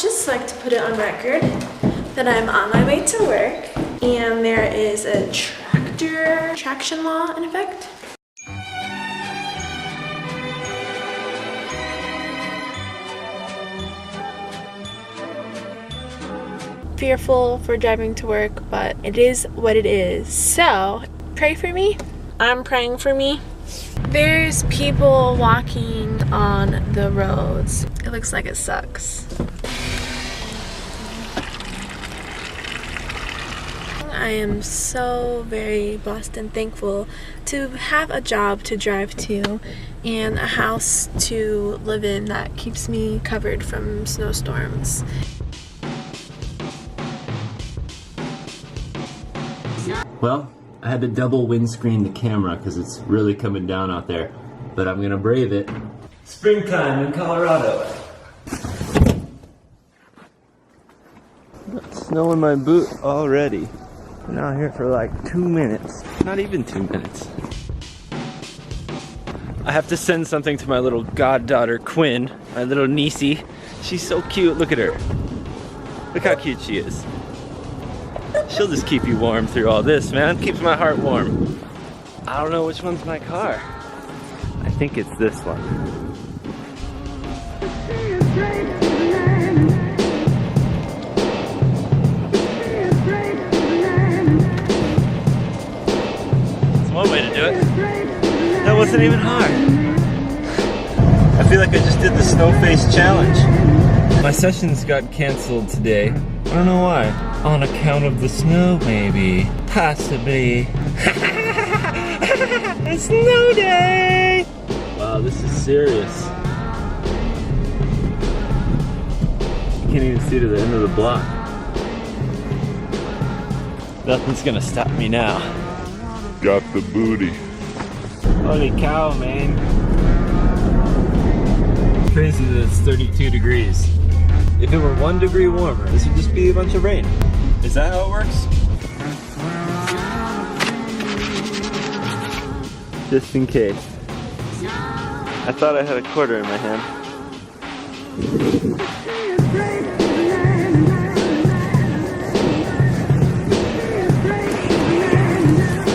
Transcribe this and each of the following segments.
just like to put it on record that I'm on my way to work and there is a traction law in effect. Fearful for driving to work, but it is what it is. So pray for me. I'm praying for me. There's people walking on the roads. It looks like it sucks. I am so very blessed and thankful to have a job to drive to and a house to live in that keeps me covered from snowstorms. Well, I had to double windscreen the camera because it's really coming down out there, but I'm gonna brave it. Springtime in Colorado. Snow in my boot already. Been out here for like 2 minutes. Not even 2 minutes. I have to send something to my little goddaughter Quinn, my little niecey. She's so cute, look at her. Look how cute she is. She'll just keep you warm through all this, man. Keeps my heart warm. I don't know which one's my car. I think it's this one. That's one way to do it. That wasn't even hard. I feel like I just did the snow face challenge. My sessions got canceled today. I don't know why. On account of the snow, maybe. Possibly. It's snow day! Wow, this is serious. You can't even see to the end of the block. Nothing's gonna stop me now. Got the booty. Holy cow, man. Crazy that it's 32 degrees. If it were 1 degree warmer, this would just be a bunch of rain. Is that how it works? Just in case. I thought I had a quarter in my hand.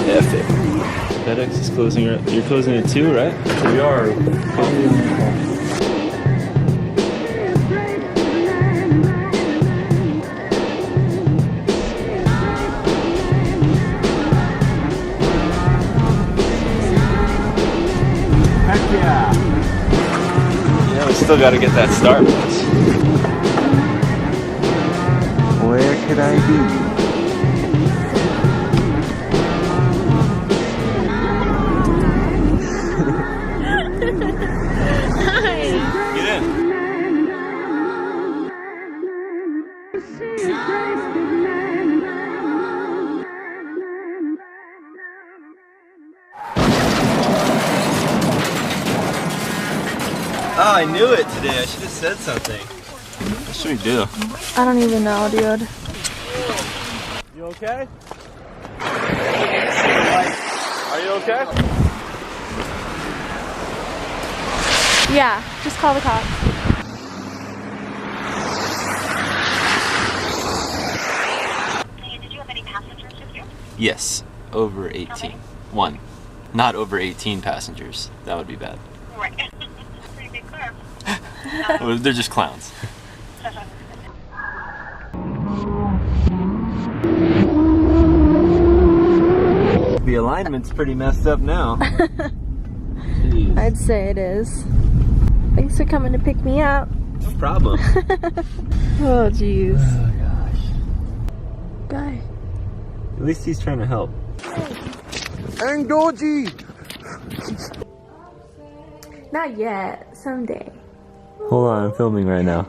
F it. FedEx is closing. You're closing at 2, right? We are. Yeah, we still gotta get that Starbucks. Where could I be? Hi. Get in. Oh, I knew it today. I should have said something. What should we do? I don't even know, dude. You okay? Are you okay? Yeah, just call the cops. Did you have any passengers with you? Yes, over 18. Okay. 1. Not over 18 passengers. That would be bad. Right. Pretty big car. Well, they're just clowns. The alignment's pretty messed up now. Jeez. I'd say it is. Thanks for coming to pick me up. No problem. Oh, jeez. Oh gosh. Bye. At least he's trying to help. Angoji! Not yet. Someday. Hold on, I'm filming right now.